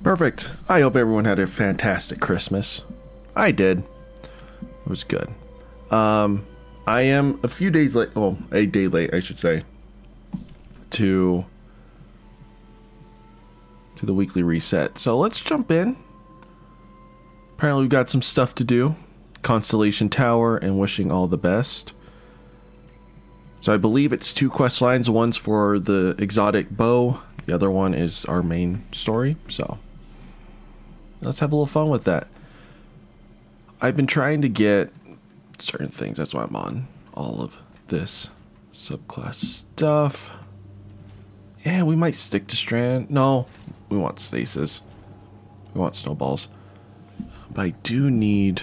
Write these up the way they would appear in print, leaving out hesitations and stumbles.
Perfect. I hope everyone had a fantastic Christmas. I did. It was good. I am a few days late, well, a day late, I should say, to the weekly reset. So let's jump in. Apparently we've got some stuff to do. Constellation Tower and wishing all the best. So I believe it's 2 quest lines. One's for the exotic bow. The other one is our main story. So let's have a little fun with that. I've been trying to get certain things. That's why I'm on all of this subclass stuff. Yeah, we might stick to Strand. No, we want stasis. We want snowballs. But I do need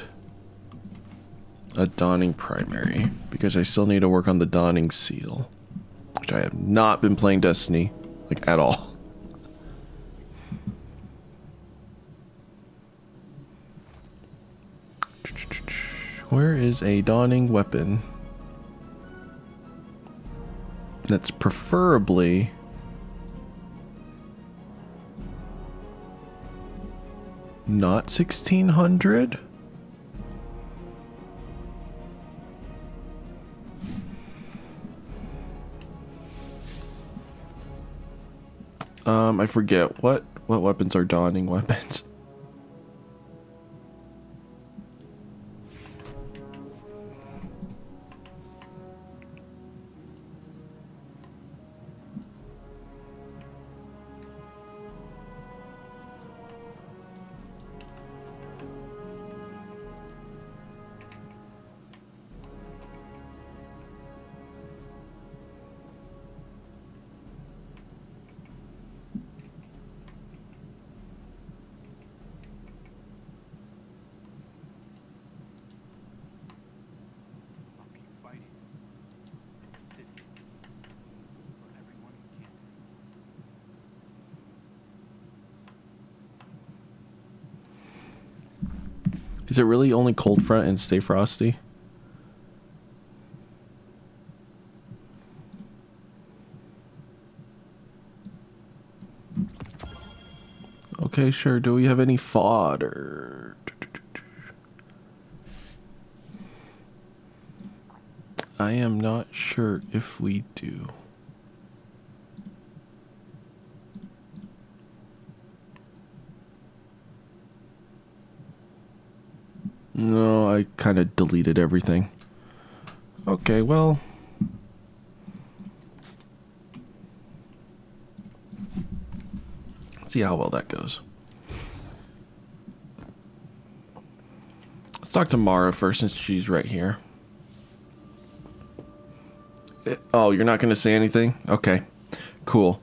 a Dawning Primary because I still need to work on the Dawning Seal, which I have not been playing Destiny like at all. Where is a Dawning weapon that's preferably not 1600? I forget what weapons are Dawning weapons. Is it really only cold front and stay frosty? Okay, sure. Do we have any fodder? I am not sure if we do. No, I kind of deleted everything. Okay, well. See how well that goes. Let's talk to Mara first since she's right here. Oh, you're not going to say anything? Okay, cool.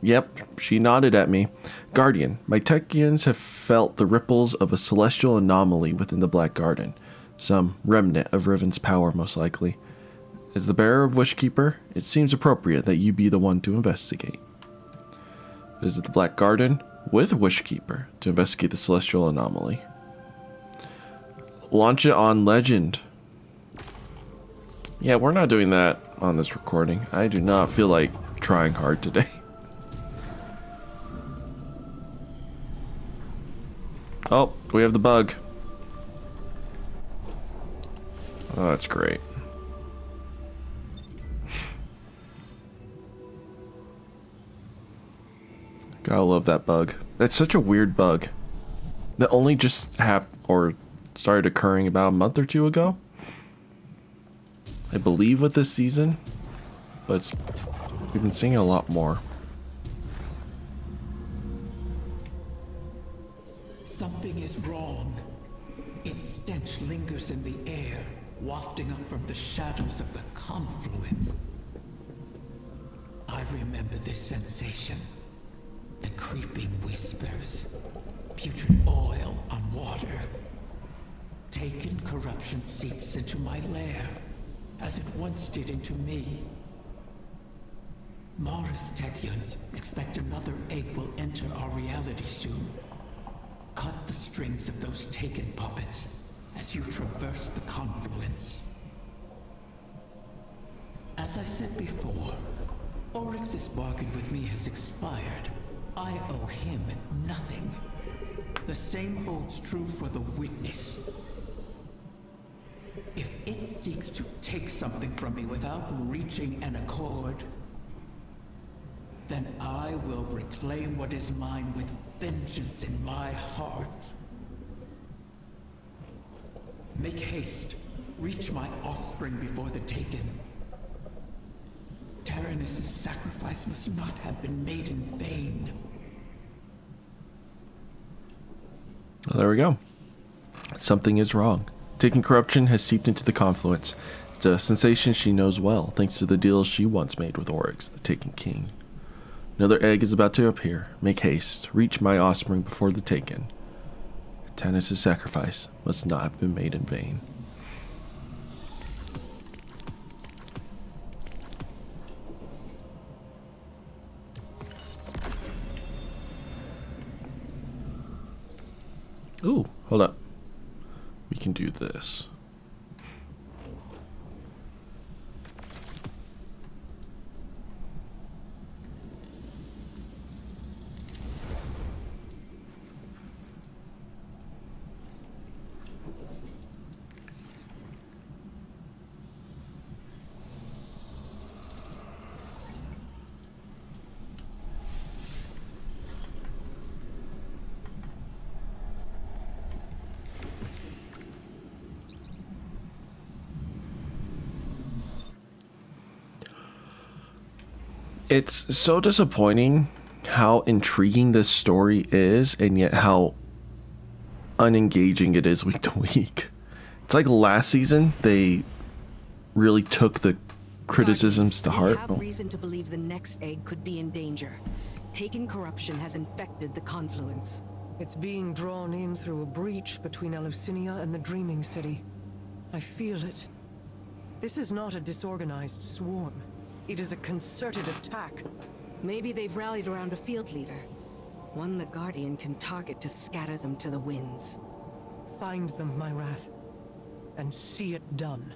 Yep, she nodded at me. Guardian, my Techians have felt the ripples of a celestial anomaly within the Black Garden. Some remnant of Riven's power, most likely. As the bearer of Wishkeeper, it seems appropriate that you be the one to investigate. Visit the Black Garden with Wishkeeper to investigate the celestial anomaly. Launch it on Legend. Yeah, we're not doing that on this recording. I do not feel like trying hard today. Oh, we have the bug. Oh, that's great. Gotta love that bug. That's such a weird bug. That only just started occurring about a month or two ago. I believe with this season. But we've been seeing it a lot more. Something is wrong. Its stench lingers in the air, wafting up from the shadows of the confluence. I remember this sensation. The creeping whispers. Putrid oil on water. Taken corruption seeps into my lair, as it once did into me. Mara's Techians expect another egg will enter our reality soon. Cut the strings of those taken puppets as you traverse the confluence. As I said before, Oryx's bargain with me has expired. I owe him nothing. The same holds true for the witness. If it seeks to take something from me without reaching an accord, then I will reclaim what is mine with vengeance in my heart. Make haste. Reach my offspring before the Taken. Taranis' sacrifice must not have been made in vain. Well, there we go. Something is wrong. Taken corruption has seeped into the confluence. It's a sensation she knows well, thanks to the deals she once made with Oryx, the Taken King. Another egg is about to appear. Make haste. Reach my offspring before the Taken. Taranis' sacrifice must not have been made in vain. Ooh, hold up. We can do this. It's so disappointing how intriguing this story is, and yet how unengaging it is week to week. It's like last season, they really took the criticisms to heart. We have reason to believe the next egg could be in danger. Taken corruption has infected the confluence. It's being drawn in through a breach between Eleusinia and the Dreaming City. I feel it. This is not a disorganized swarm. It is a concerted attack. Maybe they've rallied around a field leader. One the Guardian can target to scatter them to the winds. Find them, my wrath, and see it done.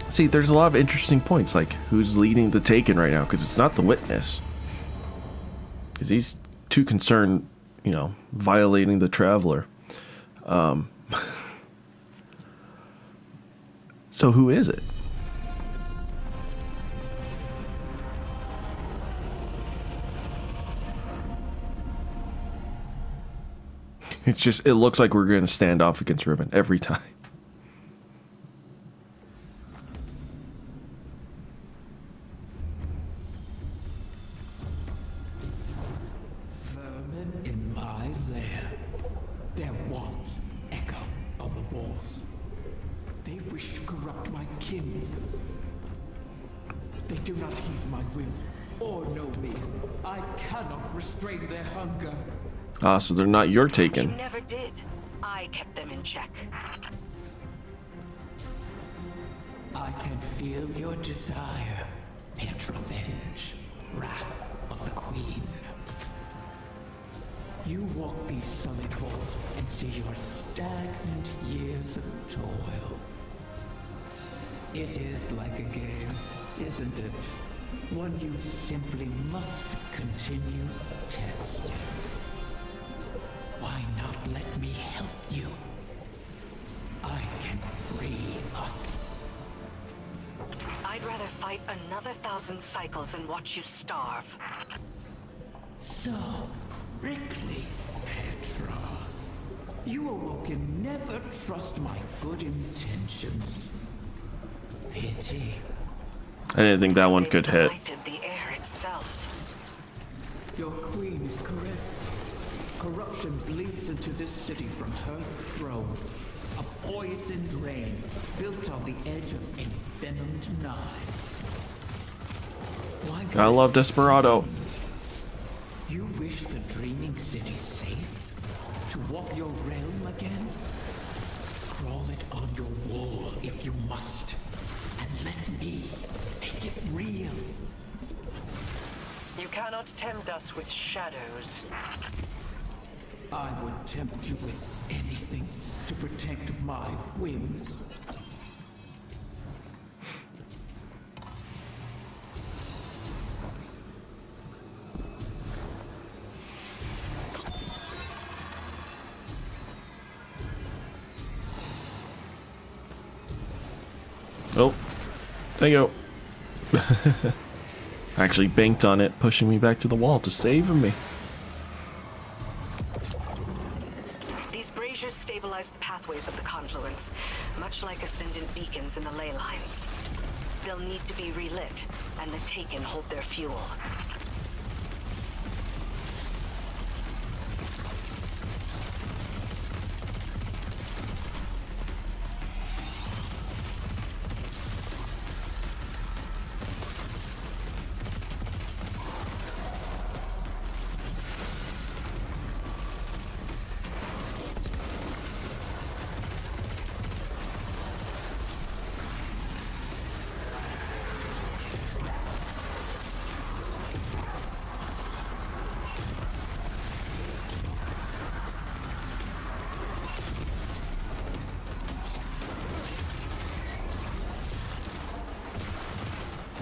See, there's a lot of interesting points, like who's leading the Taken right now, because it's not the Witness. Because he's too concerned, you know, violating the Traveler. So who is it? It's just, it looks like we're going to stand off against Riven every time. Vermin in my lair. Their wants echo on the walls. They wish to corrupt my kin. They do not heed my will or know me. I cannot restrain their hunger. Ah, so they're not your You Taken. never did. I kept them in check. I can feel your desire, Petrovenge, wrath of the Queen. You walk these sullied halls and see your stagnant years of toil. It is like a game, isn't it? One you simply must continue testing. Why not let me help you? I can free us. I'd rather fight another 1,000 cycles than watch you starve. So prickly, Petra. You awoken never trust my good intentions. Pity. I didn't think that one could hit. Lighted the air itself. Your queen is correct. Corruption bleeds into this city from her throne. A poisoned rain built on the edge of envenomed knives. Why I love would I Desperado. You wish the Dreaming City safe? To walk your realm again? Scrawl it on your wall if you must. And let me make it real. You cannot tempt us with shadows. I would tempt you with anything to protect my whims. Thank you. I actually banked on it, pushing me back to the wall to save me. These braziers stabilize the pathways of the confluence, much like ascendant beacons in the ley lines. They'll need to be relit, and the Taken hold their fuel.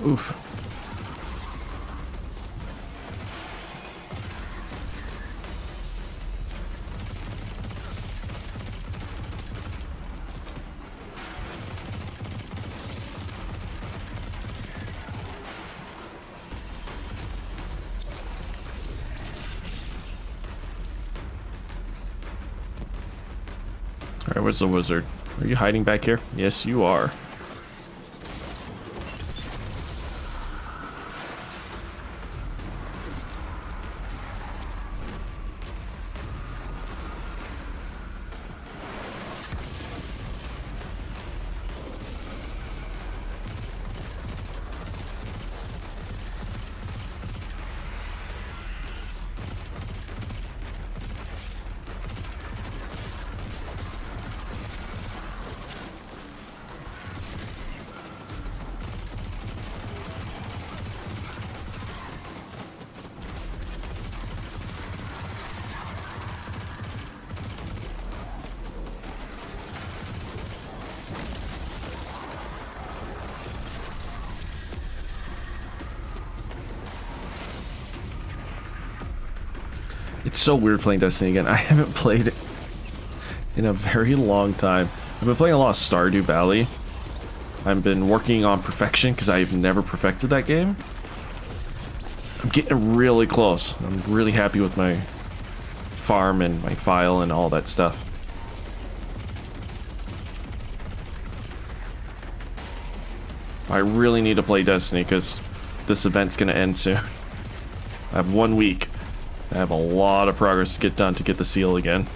Oof. Alright, where's the wizard? Are you hiding back here? Yes, you are. It's so weird playing Destiny again. I haven't played it in a very long time. I've been playing a lot of Stardew Valley. I've been working on perfection because I've never perfected that game. I'm getting really close. I'm really happy with my farm and my file and all that stuff. I really need to play Destiny because this event's going to end soon. I have 1 week. I have a lot of progress to get done to get the seal again.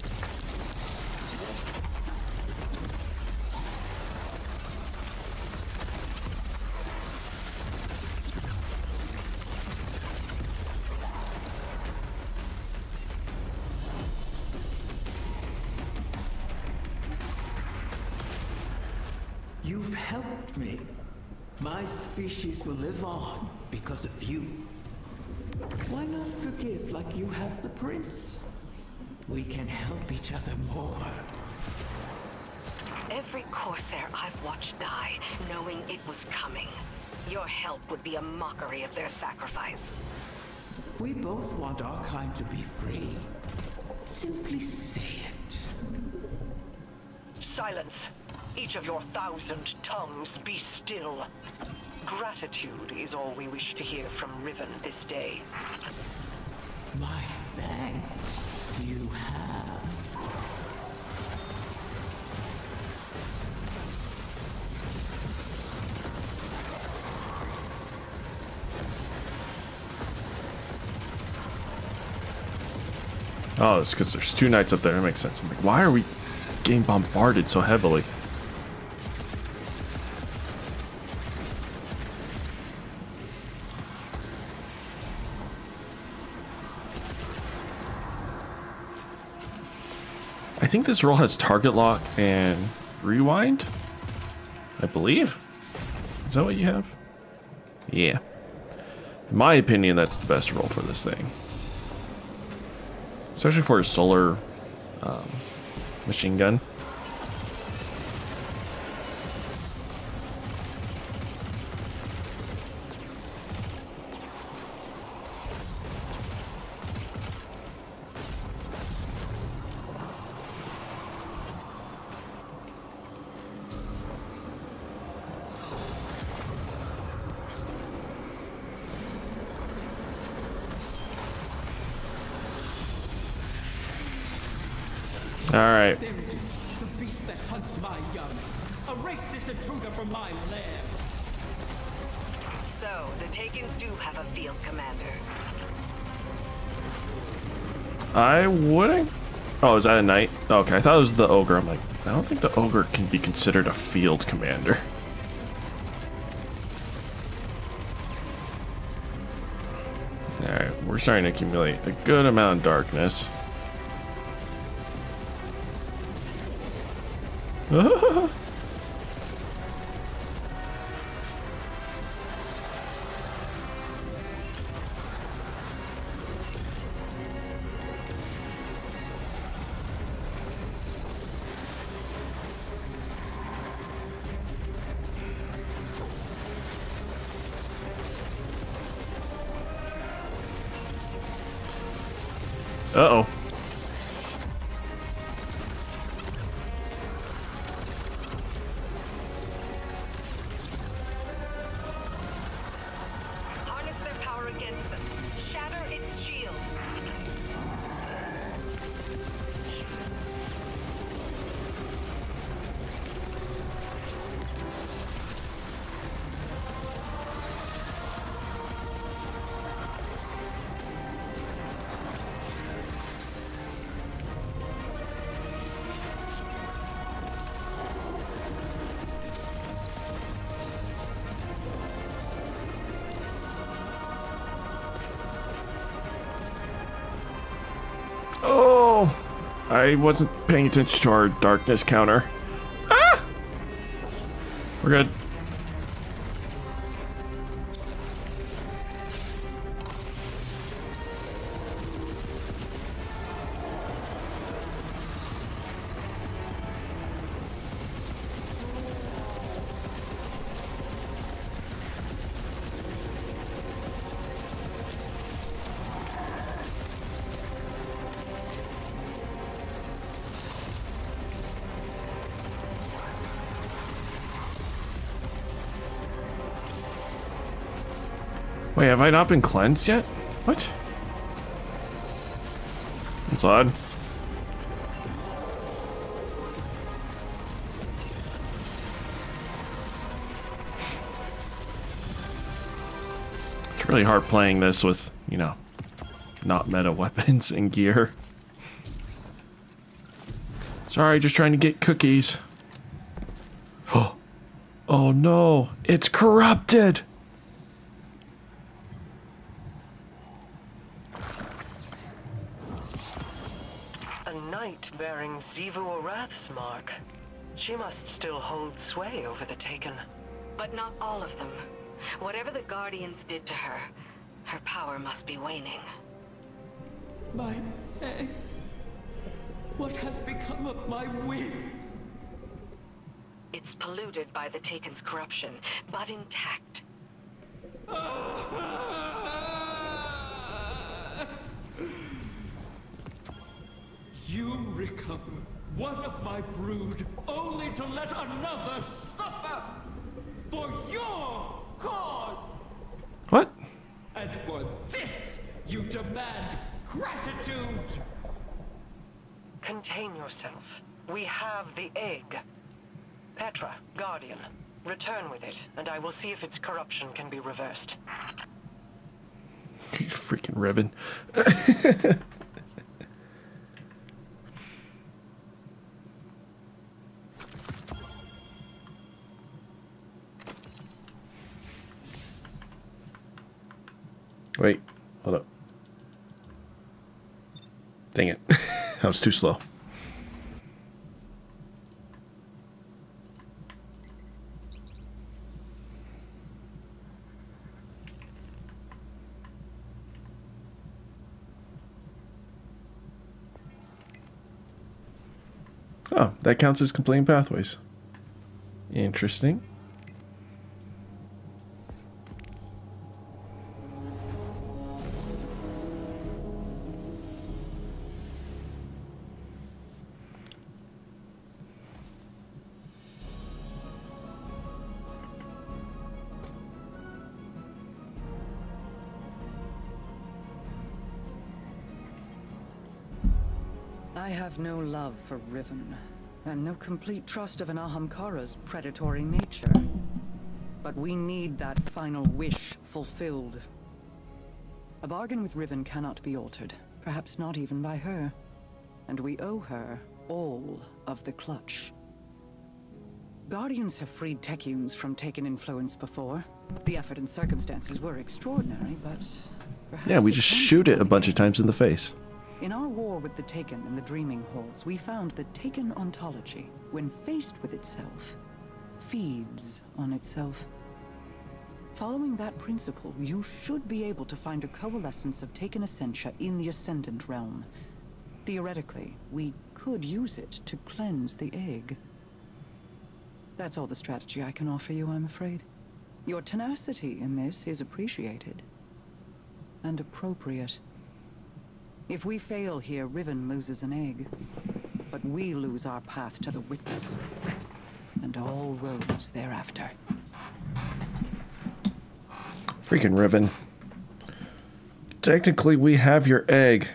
You've helped me. My species will live on because of you. Why not forgive like you have the prince? We can help each other more. Every Corsair I've watched die, knowing it was coming. Your help would be a mockery of their sacrifice. We both want our kind to be free. Simply say it. Silence! Each of your 1,000 tongues be still. Gratitude is all we wish to hear from Riven this day. My thanks you have. Oh, it's because there's 2 knights up there. That makes sense. I'm like, why are we getting bombarded so heavily? I think this roll has target lock and rewind, I believe. Is that what you have? Yeah. In my opinion, that's the best roll for this thing. Especially for a solar machine gun. Alright. There it is, the beast that hunts my young. Erase this intruder from my lair. So, the Taken do have a field commander. I wouldn't. Oh, is that a knight? Okay, I thought it was the ogre. I'm like, I don't think the ogre can be considered a field commander. Alright, we're starting to accumulate a good amount of darkness. Uh-oh. Harness their power against them. Shatter its shield. Oh! I wasn't paying attention to our darkness counter. Ah! We're good. Wait, have I not been cleansed yet? What? That's odd. It's really hard playing this with, you know, not meta weapons and gear. Sorry, just trying to get cookies. Oh no, it's corrupted! A knight bearing Xivu Arath's mark. She must still hold sway over the Taken. But not all of them. Whatever the Guardians did to her, her power must be waning. My egg. What has become of my wing? It's polluted by the Taken's corruption, but intact. You recover one of my brood, only to let another suffer for your cause. What? And for this, you demand gratitude. Contain yourself. We have the egg. Petra, Guardian, return with it, and I will see if its corruption can be reversed. You freaking ribbon. Wait, hold up. Dang it. That was too slow. Oh, that counts as completing pathways. Interesting. I have no love for Riven, and no complete trust of an Ahamkara's predatory nature. But we need that final wish fulfilled. A bargain with Riven cannot be altered, perhaps not even by her. And we owe her all of the clutch. Guardians have freed Techuns from Taken influence before. The effort and circumstances were extraordinary, but perhaps Yeah, we just shoot it a bunch of times in the face. in our war with the Taken and the Dreaming Halls, we found that Taken ontology, when faced with itself, feeds on itself. Following that principle, you should be able to find a coalescence of Taken Essentia in the Ascendant realm. Theoretically, we could use it to cleanse the egg. That's all the strategy I can offer you, I'm afraid. Your tenacity in this is appreciated. And appropriate. If we fail here, Riven loses an egg. But we lose our path to the Witness. And all roads thereafter. Freaking Riven. Technically, we have your egg.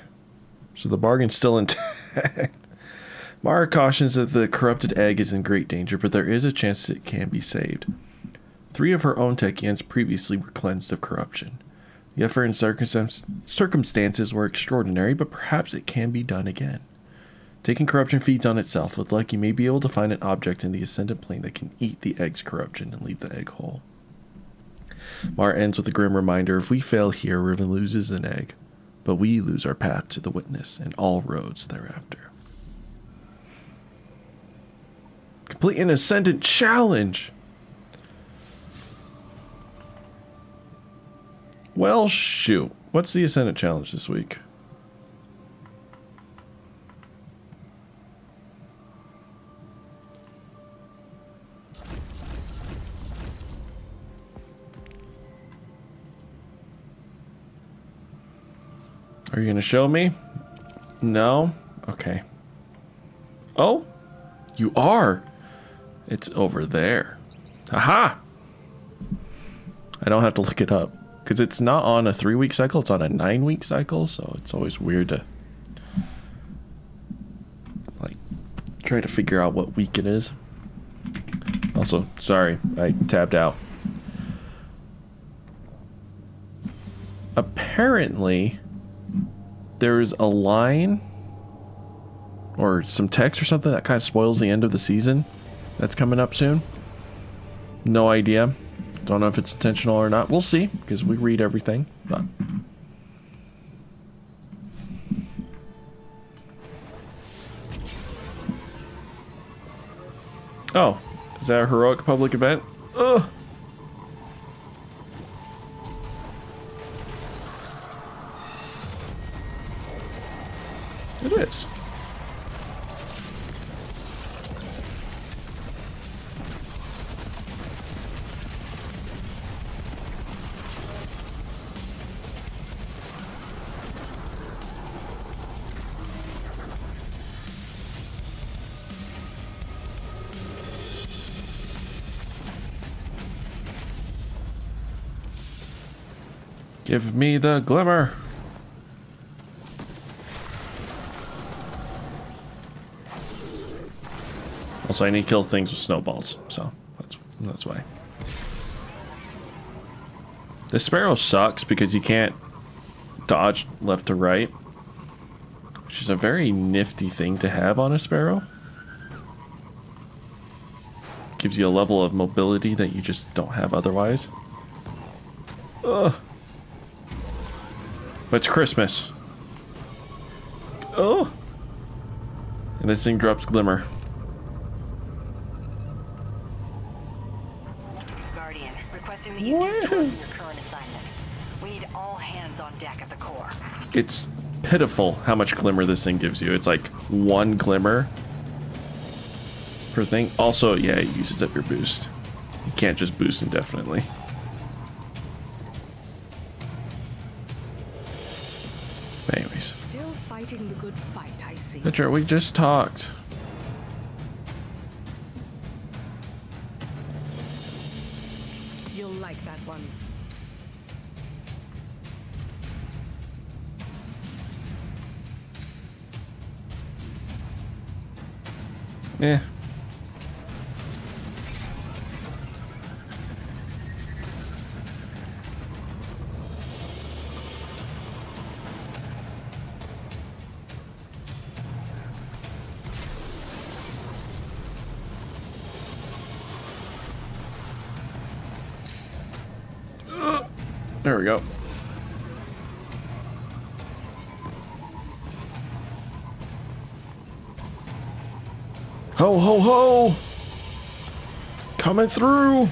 So the bargain's still intact. Mara cautions that the corrupted egg is in great danger, but there is a chance it can be saved. 3 of her own Techians previously were cleansed of corruption. The effort and circumstances were extraordinary, but perhaps it can be done again. Taking corruption feeds on itself. With luck, you may be able to find an object in the Ascendant Plane that can eat the egg's corruption and leave the egg whole. Mara ends with a grim reminder: if we fail here, Riven loses an egg, but we lose our path to the Witness and all roads thereafter. Complete an Ascendant challenge! Well, shoot. What's the Ascendant challenge this week? Are you going to show me? No? Okay. Oh? You are? It's over there. Aha! I don't have to look it up. Because it's not on a 3-week cycle, it's on a 9-week cycle, so it's always weird to like try to figure out what week it is. Also, sorry, I tabbed out. Apparently, there's a line or some text or something that kind of spoils the end of the season that's coming up soon. No idea. Don't know if it's intentional or not. We'll see, because we read everything. But oh, is that a heroic public event? Ugh. It is. Give me the glimmer. Also, I need to kill things with snowballs, so that's why. The sparrow sucks because you can't dodge left to right, which is a very nifty thing to have on a sparrow. Gives you a level of mobility that you just don't have otherwise. Ugh. But it's Christmas. Oh! And this thing drops glimmer. Guardian, requesting that you detour from your current assignment. We need all hands on deck at the core. It's pitiful how much glimmer this thing gives you. It's like 1 glimmer per thing. Also, yeah, it uses up your boost. You can't just boost indefinitely. Anyways. Still fighting the good fight, I see. Petra, we just talked. You'll like that one. Eh. There we go. Ho, ho, ho! Coming through!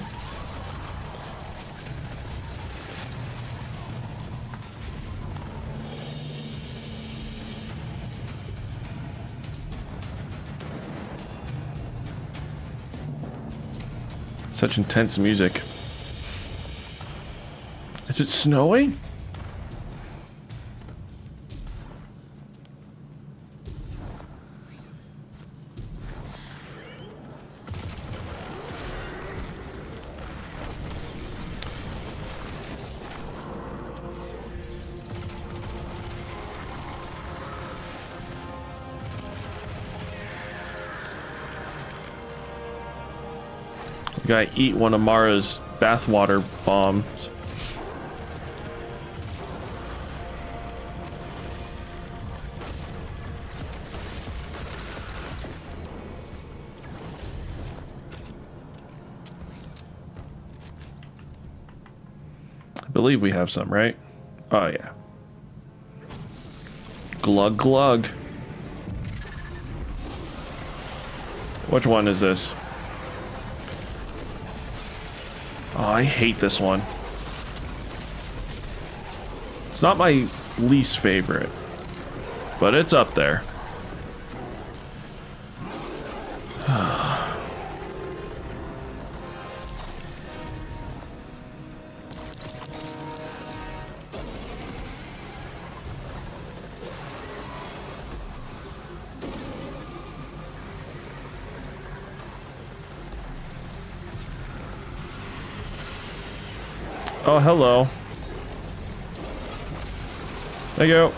Such intense music. Is it snowing? Gotta eat one of Mara's bathwater bombs. I believe we have some, right? Oh yeah. Glug glug. Which one is this? Oh, I hate this one. It's not my least favorite, but it's up there. Oh, hello. There you go.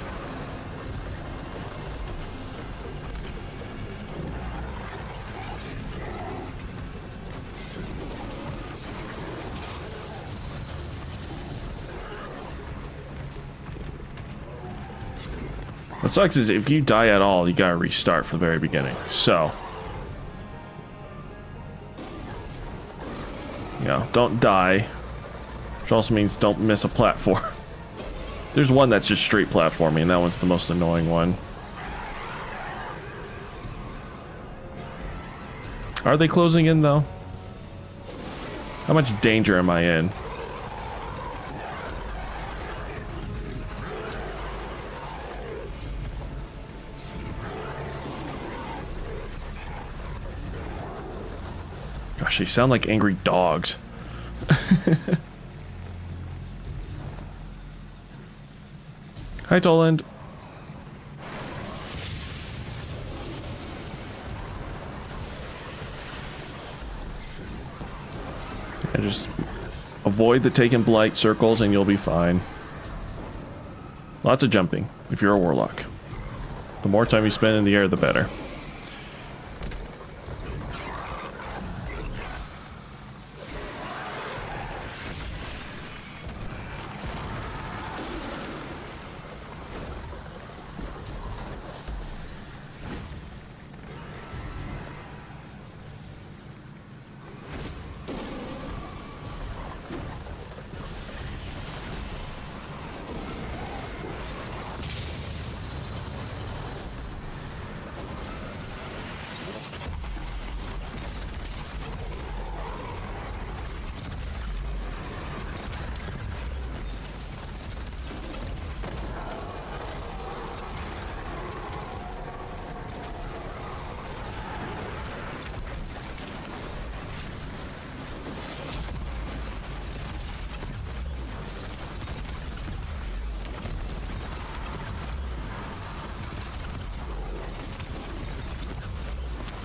What sucks is if you die at all, you gotta restart from the very beginning. So, you know, don't die. Which also means don't miss a platform. There's one that's just straight platforming, and that one's the most annoying one. Are they closing in, though? How much danger am I in? Gosh, they sound like angry dogs. Hi, Toland. And just avoid the Taken Blight circles and you'll be fine. Lots of jumping if you're a warlock. The more time you spend in the air, the better.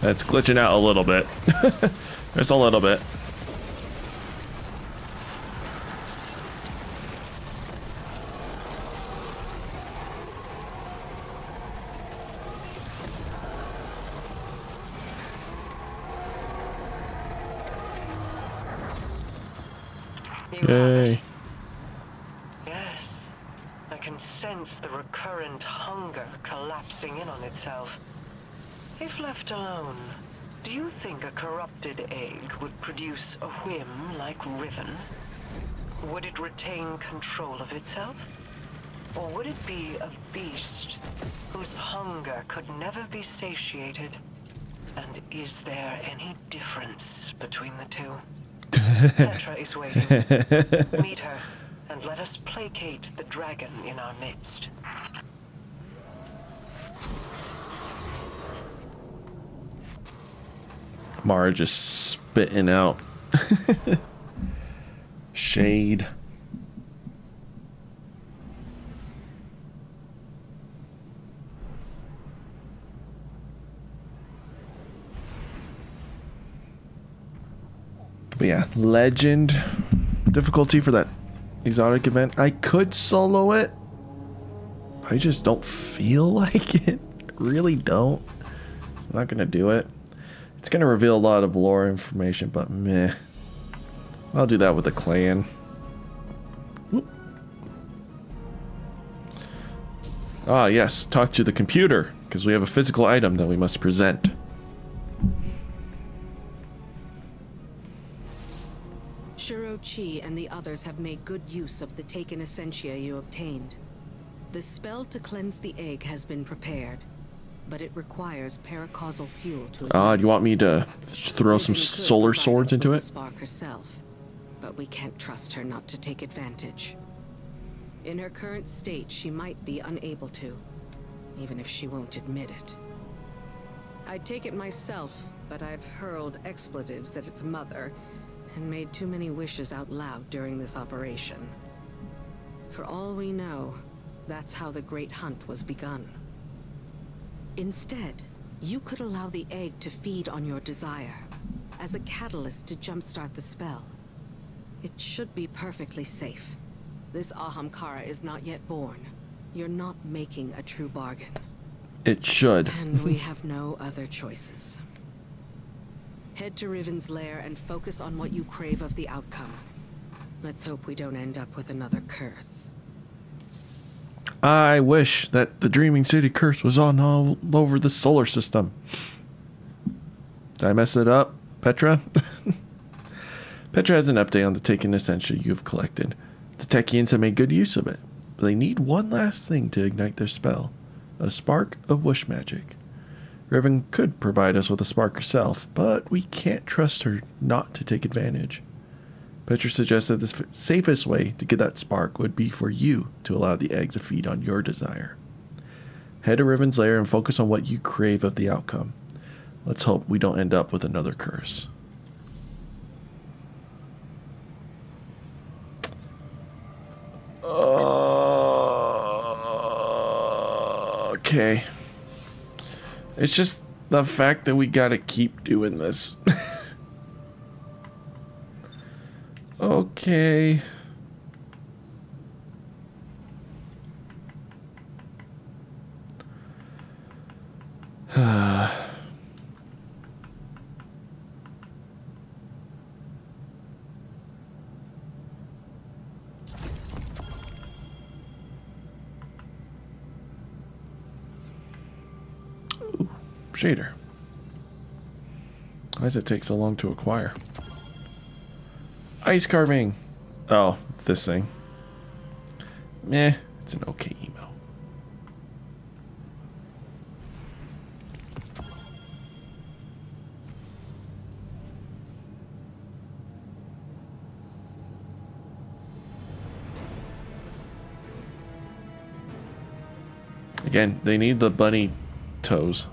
It's glitching out a little bit. Just a little bit. You have Yay. it. Yes. I can sense the recurrent hunger collapsing in on itself. If left alone, do you think a corrupted egg would produce a whim like Riven? Would it retain control of itself? Or would it be a beast whose hunger could never be satiated? And is there any difference between the two? Petra is waiting. Meet her, and let us placate the dragon in our midst. Mara just spitting out shade. But yeah, legend difficulty for that exotic event. I could solo it. I just don't feel like it. Really don't. I'm not gonna do it. It's gonna reveal a lot of lore information, but meh. I'll do that with the clan. Oop. Ah, yes. Talk to the computer, because we have a physical item that we must present. Shiro Chi and the others have made good use of the taken essentia you obtained. The spell to cleanse the egg has been prepared, but it requires paracausal fuel to Ah, ignite. you want me to throw some Riven could solar provide swords us into with it? the spark herself, but we can't trust her not to take advantage. In her current state, she might be unable to, even if she won't admit it. I'd take it myself, but I've hurled expletives at its mother and made too many wishes out loud during this operation. For all we know, that's how the Great Hunt was begun. Instead, you could allow the egg to feed on your desire, as a catalyst to jumpstart the spell. It should be perfectly safe. This Ahamkara is not yet born. You're not making a true bargain. It should. And we have no other choices. Head to Riven's lair and focus on what you crave of the outcome. Let's hope we don't end up with another curse. I wish that the Dreaming City curse was on all over the solar system. Did I mess it up, Petra? Petra has an update on the taken essentia you've collected. The Technians have made good use of it, but they need one last thing to ignite their spell. A spark of wish magic. Riven could provide us with a spark herself, but we can't trust her not to take advantage. Petra suggests that the safest way to get that spark would be for you to allow the egg to feed on your desire. Head to Riven's lair and focus on what you crave of the outcome. Let's hope we don't end up with another curse. Okay. It's just the fact that we gotta keep doing this. Okay. Ooh, shader. Why does it take so long to acquire? Ice carving. Oh, this thing. Meh, it's an okay email. Again, they need the bunny toes.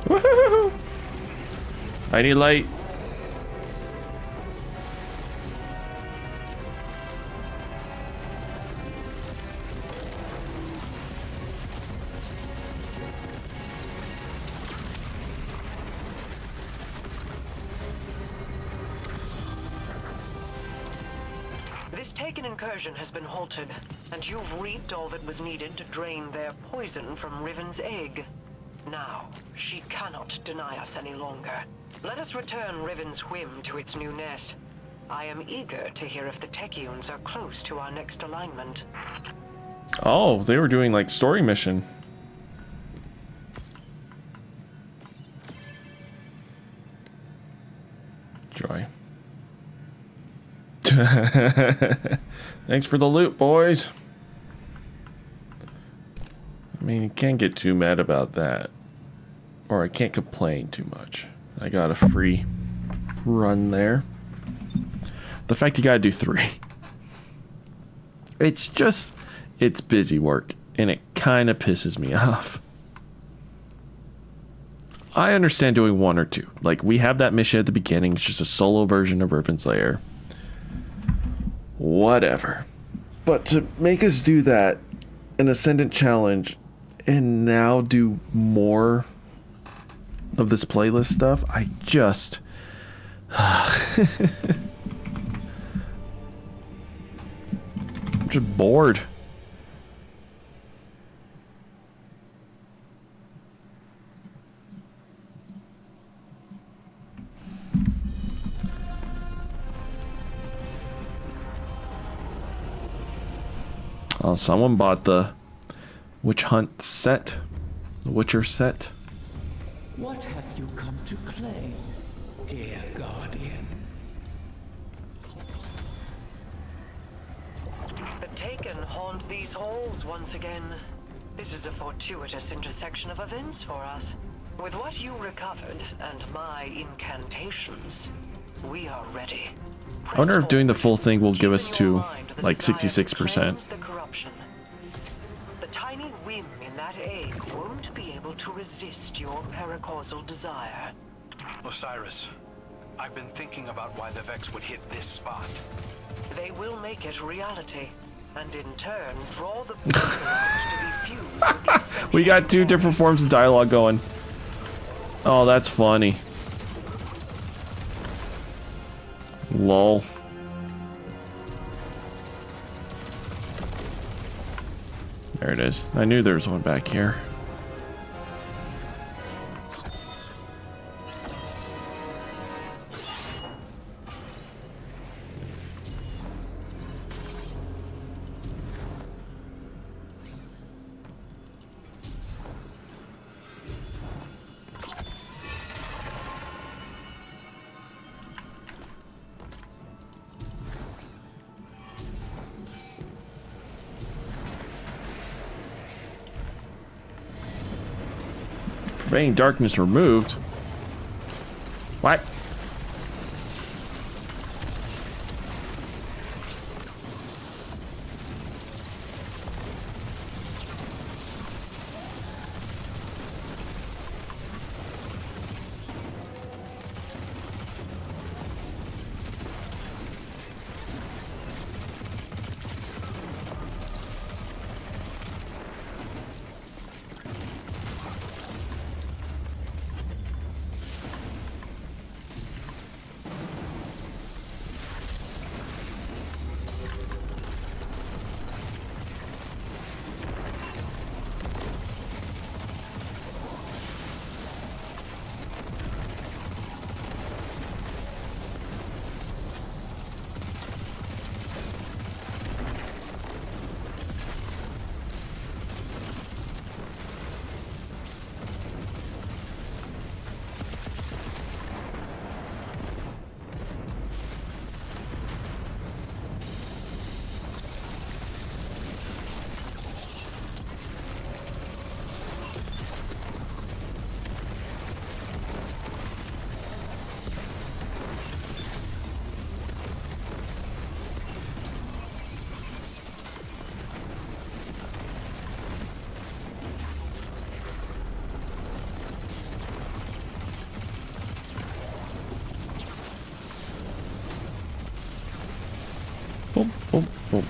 Woohoo! I need light. Taken incursion has been halted, and you've reaped all that was needed to drain their poison from Riven's egg. Now, she cannot deny us any longer. Let us return Riven's whim to its new nest. I am eager to hear if the Techeuns are close to our next alignment. Oh, they were doing like story mission. Joy. Thanks for the loot, boys. I mean, you can't get too mad about that. Or I can't complain too much. I got a free run there. The fact you gotta do 3. It's just, it's busy work. And it kind of pisses me off. I understand doing 1 or 2. Like, we have that mission at the beginning. It's just a solo version of Riven's Lair. Whatever. But to make us do that, an Ascendant challenge, and now do more of this playlist stuff, I just... I'm just bored. Oh, someone bought the Witch Hunt set, the Witcher set. What have you come to claim, dear guardians? The Taken haunt these halls once again. This is a fortuitous intersection of events for us. With what you recovered and my incantations, we are ready. I wonder if doing the full thing will give us to like 66%. The tiny whim in that egg won't be able to resist your paracausal desire. Osiris, I've been thinking about why the Vex would hit this spot. They will make it reality, and in turn draw the poison out to be fused with the essential. We got 2 different forms of dialogue going. Oh, that's funny. Lol. There it is. I knew there was one back here. Preventing darkness removed. What? Boom, boom, boom.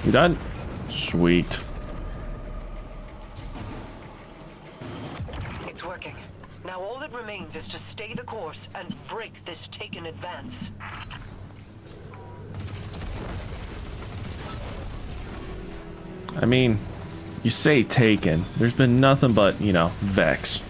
You done? Sweet. It's working. Now all that remains is to stay the course. force and break this Taken advance. I mean, you say Taken. There's been nothing but, you know, Vex.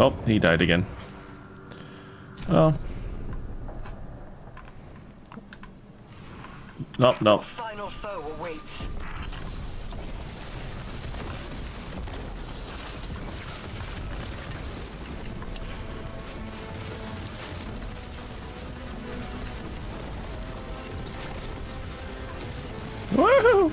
Oh, he died again. Oh. Nope, nope. Final foe awaits. Woohoo!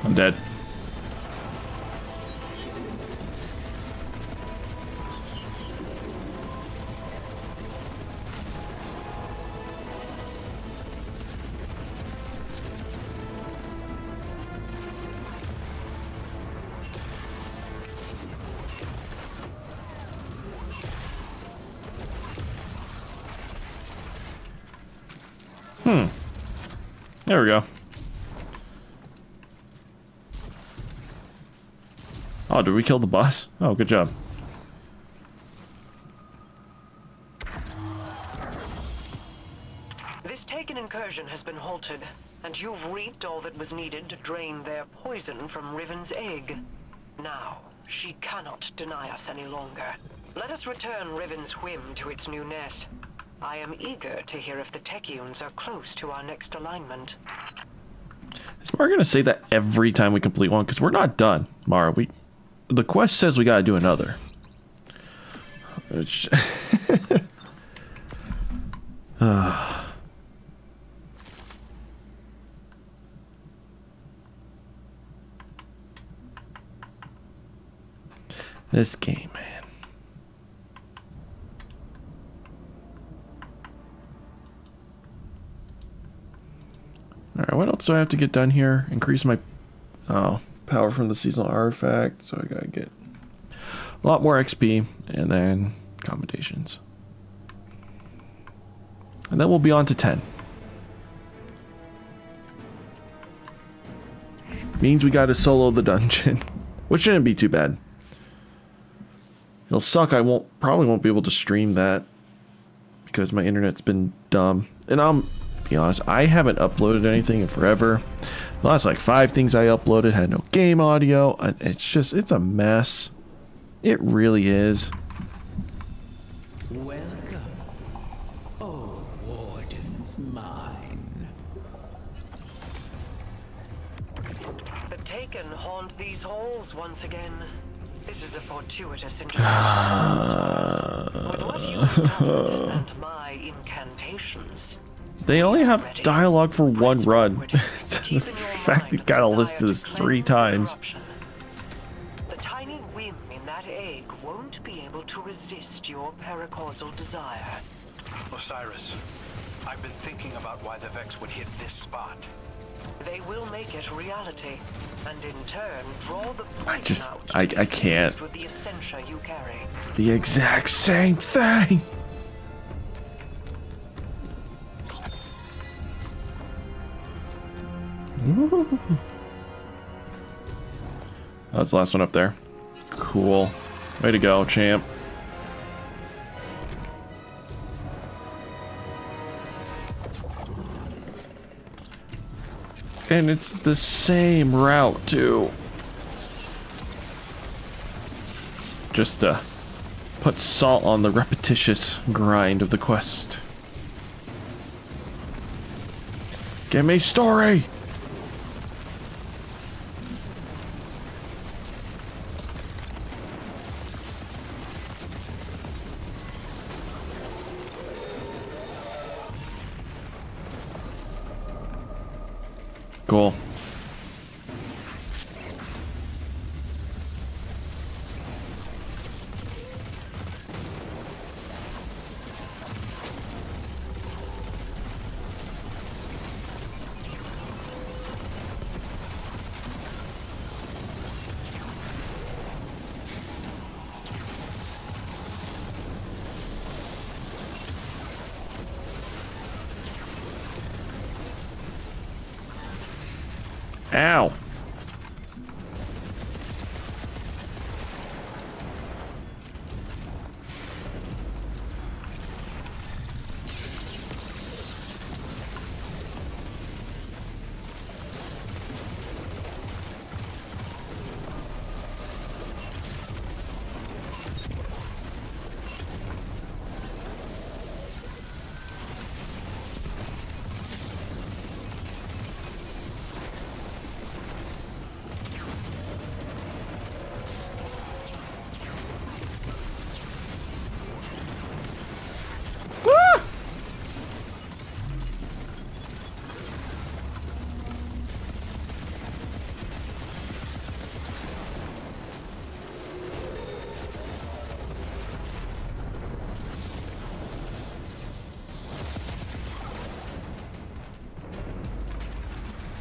I'm dead. There we go. Oh, did we kill the boss? Oh, good job. This Taken incursion has been halted, and you've reaped all that was needed to drain their poison from Riven's egg. Now, she cannot deny us any longer. Let us return Riven's whim to its new nest. I am eager to hear if the Techians are close to our next alignment. Is Mara gonna say that every time we complete one? Because we're not done, Mara. The quest says we gotta do another. Which... This game, man. Alright, what else do I have to get done here? Increase my power from the seasonal artifact. So I gotta get a lot more XP and then commendations. And then we'll be on to 10. Means we gotta solo the dungeon. Which shouldn't be too bad. It'll suck, probably won't be able to stream that. Because my internet's been dumb. And I'll be honest, I haven't uploaded anything in forever. The last like 5 things I uploaded had no game audio. It's a mess. It really is. Welcome, oh Warden's mine. The Taken haunt these halls once again. This is a fortuitous intersection. With what you encountered and my incantations. They only have dialogue for one run. The fact they gotta listen to this 3 times. The tiny whim in that egg won't be able to resist your paracausal desire. Osiris, I've been thinking about why the Vex would hit this spot. They will make it reality, and in turn draw the poison out. I can't. With the essentia you carry. It's the exact same thing. That's the last one up there. Cool. Way to go, champ. And it's the same route, too. Just put salt on the repetitious grind of the quest. Give me story! Cool. Ow.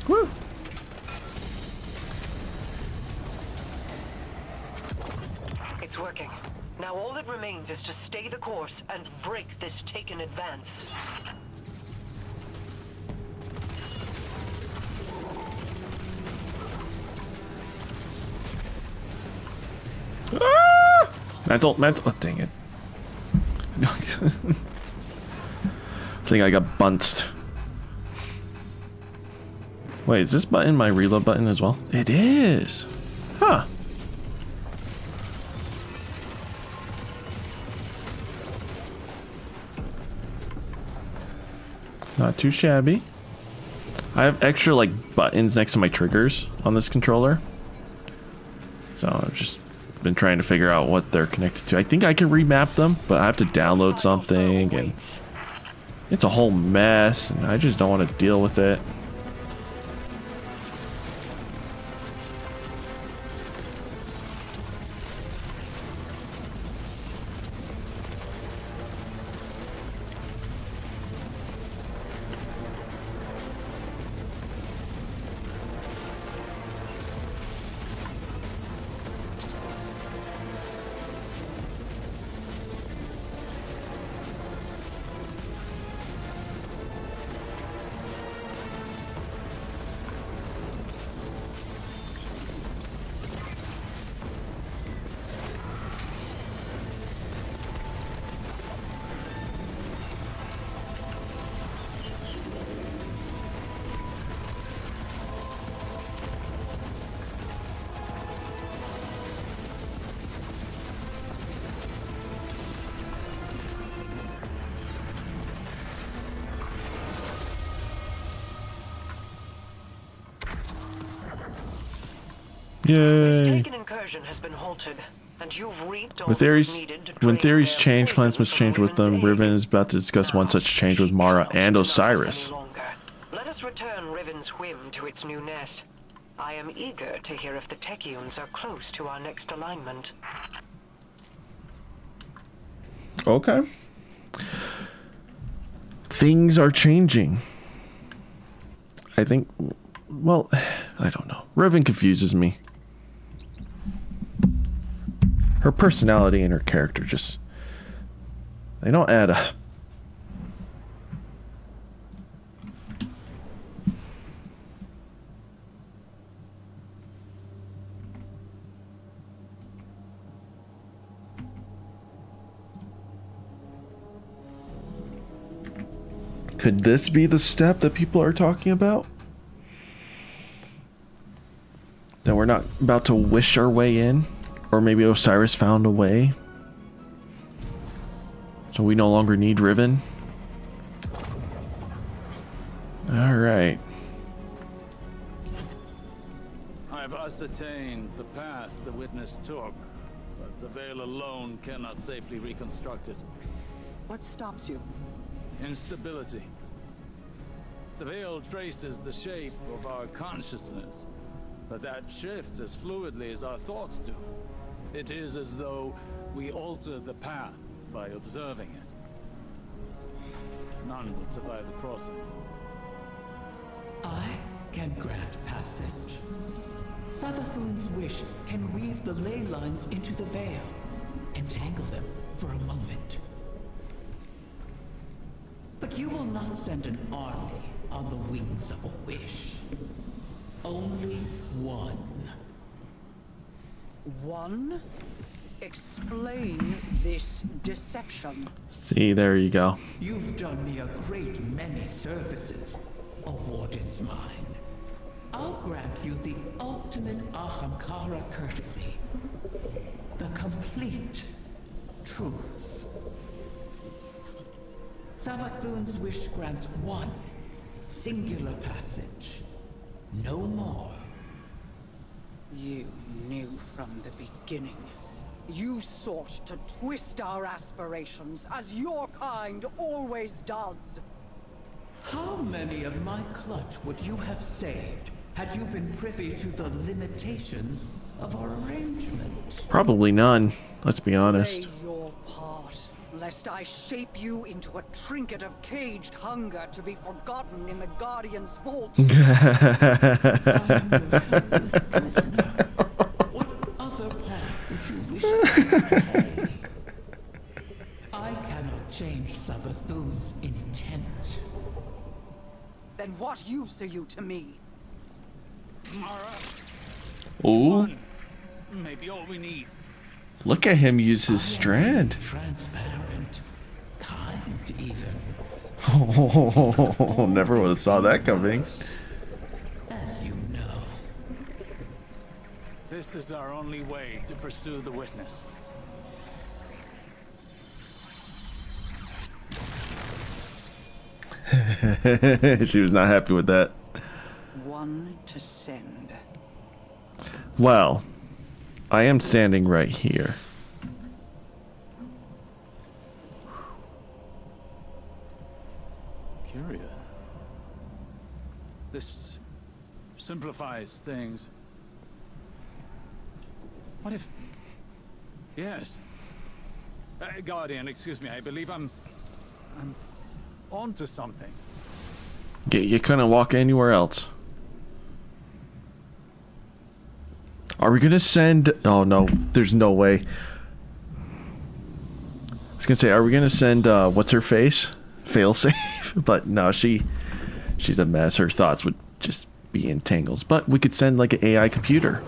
Woo! It's working. Now all that remains is to stay the course and break this Taken advance. Ah! Mental. Oh, dang it. I think I got bunched. Wait, is this button my reload button as well? It is. Huh. Not too shabby. I have extra like buttons next to my triggers on this controller. So I've just been trying to figure out what they're connected to. I think I can remap them, but I have to download something and it's a whole mess and I just don't want to deal with it. This Yay! Taken incursion has been halted, and you've reaped all With that was theories, needed to when drain theories their change, poison plans must from change with them. Riven's Riven aid. is about to discuss one such change with She Mara cannot and deny us Osiris. any longer. Let us return Riven's whim to its new nest. I am eager to hear if the Techians are close to our next alignment. Okay. Things are changing. I think, well, I don't know. Riven confuses me. Her personality and her character just, they don't add up. Could this be the step that people are talking about? That we're not about to wish our way in? Or maybe Osiris found a way? So we no longer need Riven. Alright. I've ascertained the path the witness took, but the veil alone cannot safely reconstruct it. What stops you? Instability. The veil traces the shape of our consciousness, but that shifts as fluidly as our thoughts do. It is as though we alter the path by observing it. None would survive the crossing. I can grant passage. Savathun's wish can weave the ley lines into the veil, entangle them for a moment. But you will not send an army on the wings of a wish. Only one. One? Explain this deception. See, there you go. You've done me a great many services, a warden's mine. I'll grant you the ultimate Ahamkara courtesy. The complete truth. Savathun's wish grants one singular passage. No more. You knew from the beginning. You sought to twist our aspirations, as your kind always does. How many of my clutch would you have saved had you been privy to the limitations of our arrangement? Probably none, let's be honest. Play your part, lest I shape you into a trinket of caged hunger to be forgotten in the Guardian's vault. I am your helpless prisoner. What other part would you wish to play? I cannot change Savathun's intent. Then what use are you to me? Mara, Ooh, one. Maybe all we need. look at him use his strand. Transparent, kind even. Oh, never would have saw that coming. As you know. This is our only way to pursue the witness. She was not happy with that. One to send. Well, I am standing right here. Curious. This simplifies things. What if... Yes. Guardian, excuse me, I believe I'm onto something. You couldn't walk anywhere else. Are we gonna send... Oh no, there's no way. I was gonna say, are we gonna send, what's her face? Failsafe? But no, she's a mess. Her thoughts would just be in tangles. But we could send like an AI computer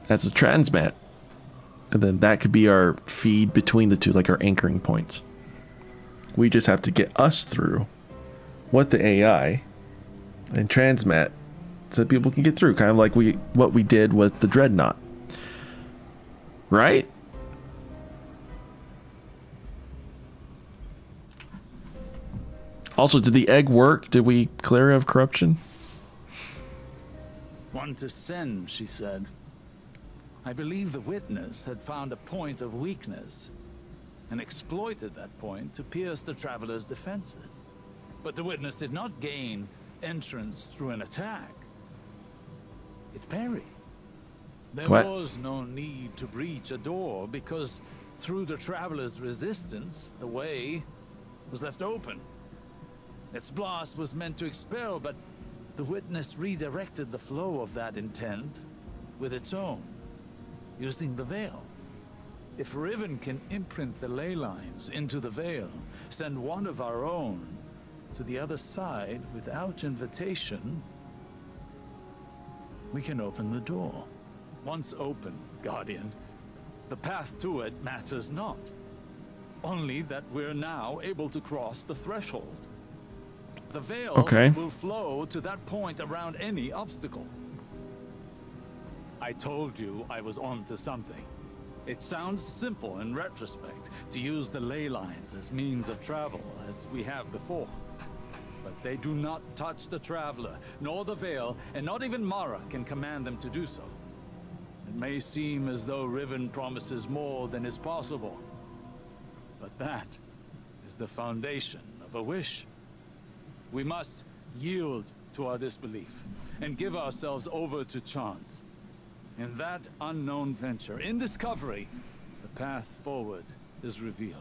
as a transmat. And then that could be our feed between the two, like our anchoring points. We just have to get us through what the AI and transmat so that people can get through, kind of like what we did with the Dreadnought, right? Also, did the egg work? Did we clear it of corruption? One to send, she said. I believe the witness had found a point of weakness and exploited that point to pierce the traveler's defenses. But the witness did not gain entrance through an attack. It parried. There was no need to breach a door because through the traveler's resistance, the way was left open. Its blast was meant to expel, but the witness redirected the flow of that intent with its own, using the veil. If Riven can imprint the ley lines into the veil, send one of our own to the other side without invitation, we can open the door. Once open, Guardian, the path to it matters not. Only that we're now able to cross the threshold. The veil will flow to that point around any obstacle. I told you I was on to something. It sounds simple in retrospect to use the ley lines as means of travel, as we have before. But they do not touch the Traveler, nor the Veil, and not even Mara can command them to do so. It may seem as though Riven promises more than is possible, but that is the foundation of a wish. We must yield to our disbelief and give ourselves over to chance. In that unknown venture, in discovery, the path forward is revealed.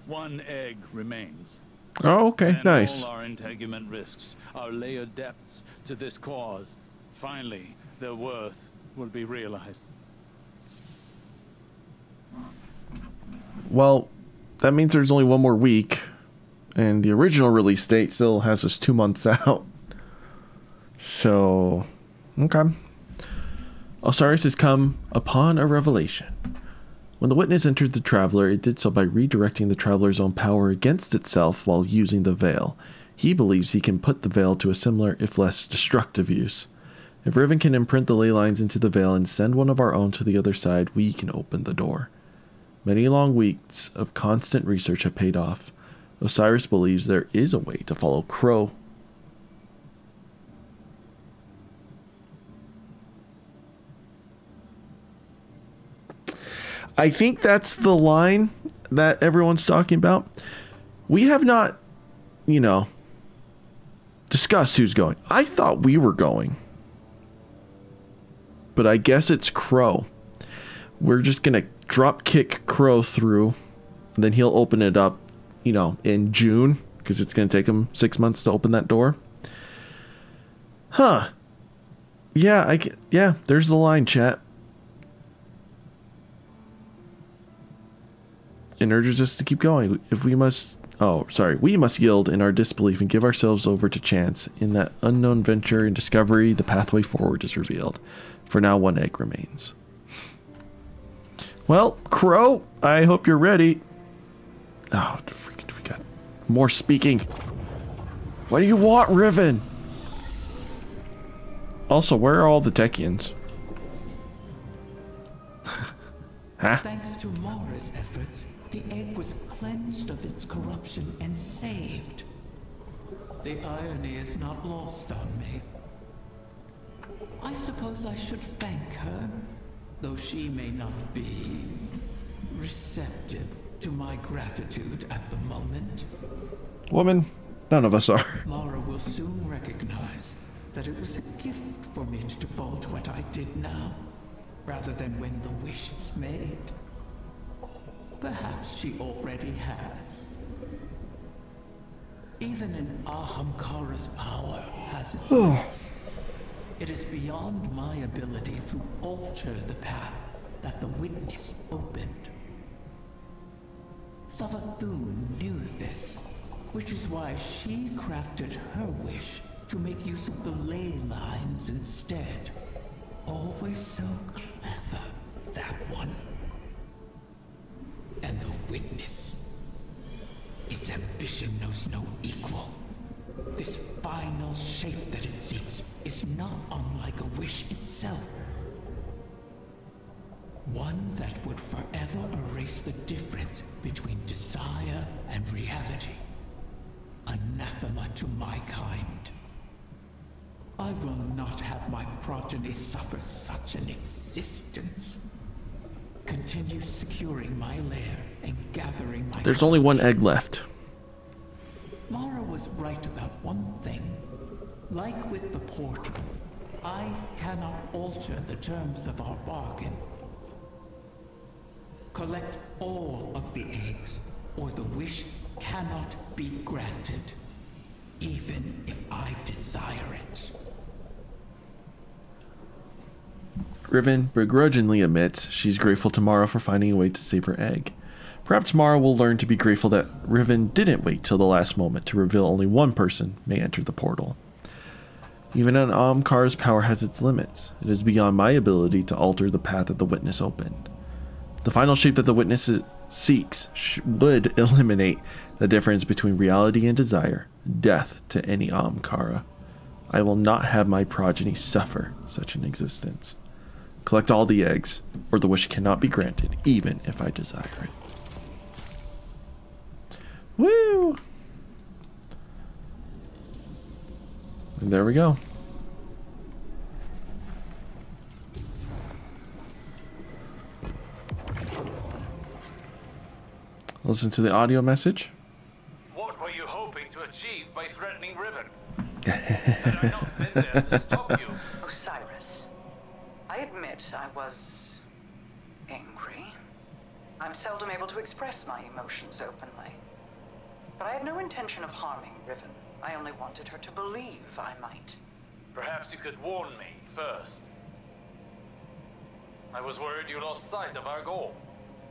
One egg remains. Oh, okay, and nice. all our integument risks, our layered depths to this cause, finally, their worth will be realized. Well, that means there's only one more week, and the original release date still has us 2 months out. So, okay. Osiris has come upon a revelation. When the Witness entered the Traveler, it did so by redirecting the Traveler's own power against itself while using the Veil. He believes he can put the Veil to a similar, if less, destructive use. If Riven can imprint the ley lines into the Veil and send one of our own to the other side, we can open the door. Many long weeks of constant research have paid off. Osiris believes there is a way to follow Crow. I think that's the line that everyone's talking about. We have not, discussed who's going. I thought we were going. But I guess it's Crow. We're just going to drop kick Crow through. And then he'll open it up, in June. Because it's going to take him 6 months to open that door. Huh. Yeah, there's the line, chat. And urges us to keep going. We must yield in our disbelief and give ourselves over to chance. In that unknown venture and discovery, the pathway forward is revealed. For now, one egg remains. Well, Crow, I hope you're ready. Oh, freaking, we got more speaking. What do you want, Riven? Also, where are all the Techians? Huh? Thanks to Mara's efforts, the egg was cleansed of its corruption and saved. The irony is not lost on me. I suppose I should thank her, though she may not be receptive to my gratitude at the moment. Woman, none of us are. Mara will soon recognize that it was a gift for me to divulge what I did now, rather than when the wish is made. Perhaps she already has. Even an Ahamkara's power has its limits. It is beyond my ability to alter the path that the Witness opened. Savathun knew this, which is why she crafted her wish to make use of the ley lines instead. Always so clever, that one. And the Witness. Its ambition knows no equal. This final shape that it seeks is not unlike a wish itself. One that would forever erase the difference between desire and reality. Anathema to my kind. I will not have my progeny suffer such an existence. Continue securing my lair and gathering my... There's only one egg left. Mara was right about one thing. Like with the portal, I cannot alter the terms of our bargain. Collect all of the eggs, or the wish cannot be granted, even if I desire it. Riven begrudgingly admits she's grateful to Mara for finding a way to save her egg. Perhaps Mara will learn to be grateful that Riven didn't wait till the last moment to reveal only one person may enter the portal. Even an Ahamkara's power has its limits. It is beyond my ability to alter the path that the Witness opened. The final shape that the Witness seeks would eliminate the difference between reality and desire, death to any Ahamkara. I will not have my progeny suffer such an existence. Collect all the eggs, or the wish cannot be granted, even if I desire it. Woo! And there we go. Listen to the audio message. What were you hoping to achieve by threatening Riven? Had I not been there to stop you? Osiris, I admit I was angry. I'm seldom able to express my emotions openly. But I had no intention of harming Riven. I only wanted her to believe I might. Perhaps you could warn me first. I was worried you lost sight of our goal.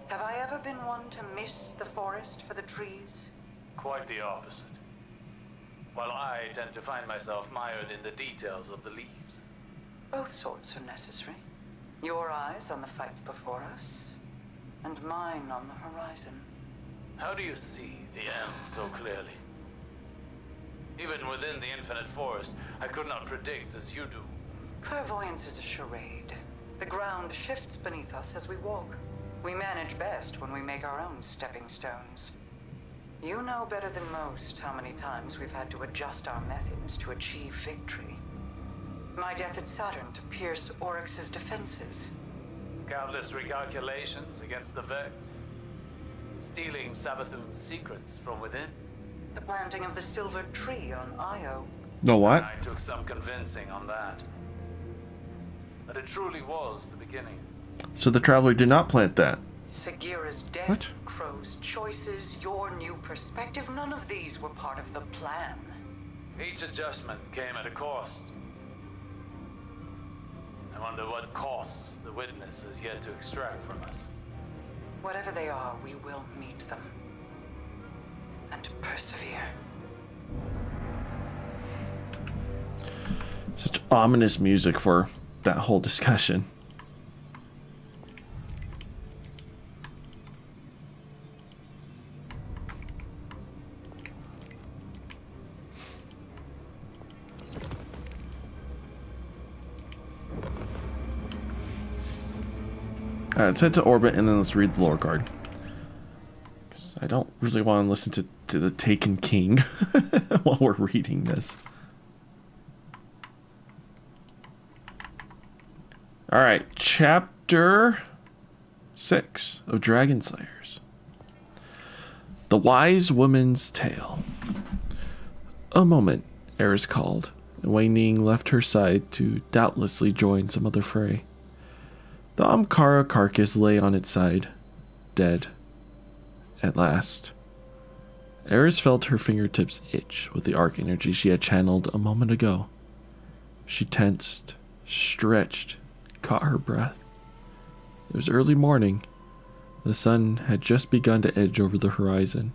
Have I ever been one to miss the forest for the trees? Quite the opposite. While I tend to find myself mired in the details of the leaves. Both sorts are necessary. Your eyes on the fight before us, and mine on the horizon. How do you see the end so clearly? Even within the infinite forest, I could not predict as you do. Clairvoyance is a charade. The ground shifts beneath us as we walk. We manage best when we make our own stepping stones. You know better than most how many times we've had to adjust our methods to achieve victory. My death at Saturn to pierce Oryx's defenses. Countless recalculations against the Vex. Stealing Savathun's secrets from within. The planting of the silver tree on Io. No what? I took some convincing on that. But it truly was the beginning. So the Traveler did not plant that. Sagira's death, What? Crow's choices, your new perspective, none of these were part of the plan. Each adjustment came at a cost. I wonder what costs the witness has yet to extract from us. Whatever they are, we will meet them. And persevere. Such ominous music for that whole discussion. Alright, let's head to orbit and then let's read the lore card. 'Cause I don't really want to listen to the Taken King while we're reading this. Alright, chapter 6 of Dragon Slayers. The Wise Woman's Tale. A moment, Eris called, and Wei Ning left her side to doubtlessly join some other fray. The Ahamkara carcass lay on its side, dead. At last. Eris felt her fingertips itch with the arc energy she had channeled a moment ago. She tensed, stretched, caught her breath. It was early morning. The sun had just begun to edge over the horizon.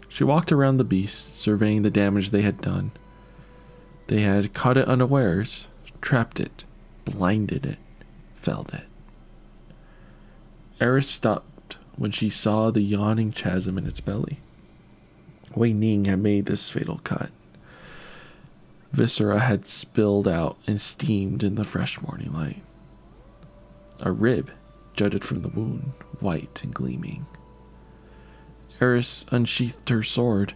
She walked around the beast, surveying the damage they had done. They had caught it unawares, trapped it, blinded it, felled it. Eris stopped when she saw the yawning chasm in its belly. Wei Ning had made this fatal cut. Viscera had spilled out and steamed in the fresh morning light. A rib jutted from the wound, white and gleaming. Eris unsheathed her sword.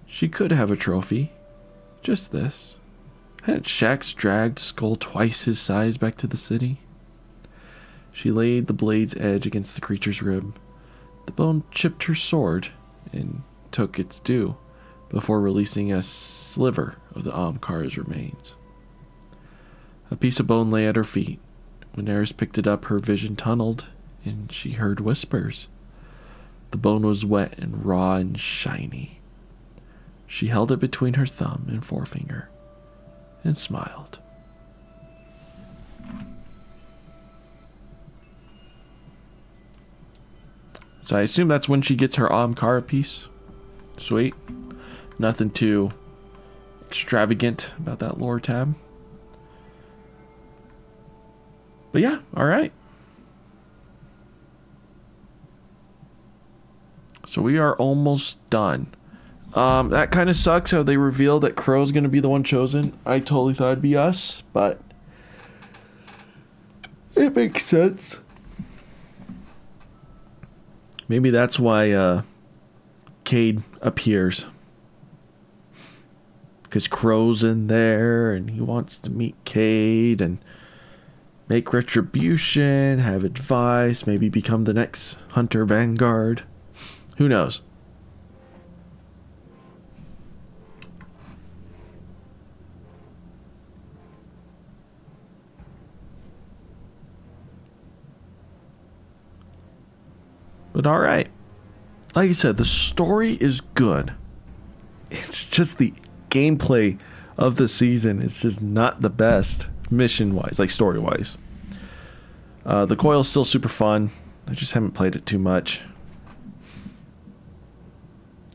She could have a trophy. Just this. Hadn't Shax dragged Skull twice his size back to the city? She laid the blade's edge against the creature's rib. The bone chipped her sword and took its due before releasing a sliver of the Ahamkara's remains. A piece of bone lay at her feet. When Eris picked it up, her vision tunneled, and she heard whispers. The bone was wet and raw and shiny. She held it between her thumb and forefinger and smiled. So I assume that's when she gets her Ahamkara piece. Sweet. Nothing too extravagant about that lore tab. But yeah, alright. So we are almost done. That kind of sucks how they revealed that Crow's going to be the one chosen. I totally thought it'd be us, but It makes sense. Maybe that's why Cayde appears. Because Crow's in there and he wants to meet Cayde and make retribution, have advice, maybe become the next Hunter Vanguard. Who knows? But alright. Like I said, the story is good. It's just the gameplay of the season is just not the best mission-wise, like story-wise. The Coil's still super fun. I just haven't played it too much.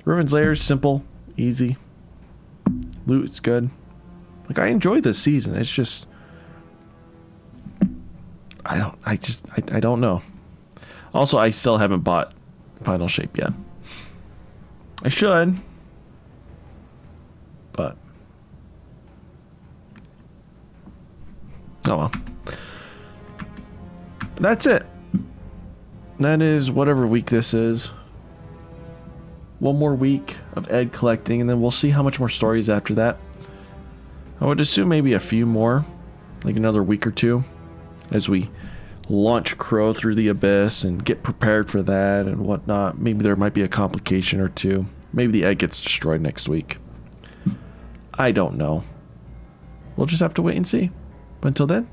Riven's Lair is simple, easy. Loot's good. Like, I enjoy this season. It's just... I don't know. Also, I still haven't bought Final Shape yet. I should. But... oh well. That's it. That is whatever week this is. One more week of Ed collecting, and then we'll see how much more stories after that. I would assume maybe a few more, like another week or two, as we launch Crow through the Abyss and get prepared for that and whatnot. Maybe there might be a complication or two. Maybe the Egg gets destroyed next week. I don't know. We'll just have to wait and see. But until then,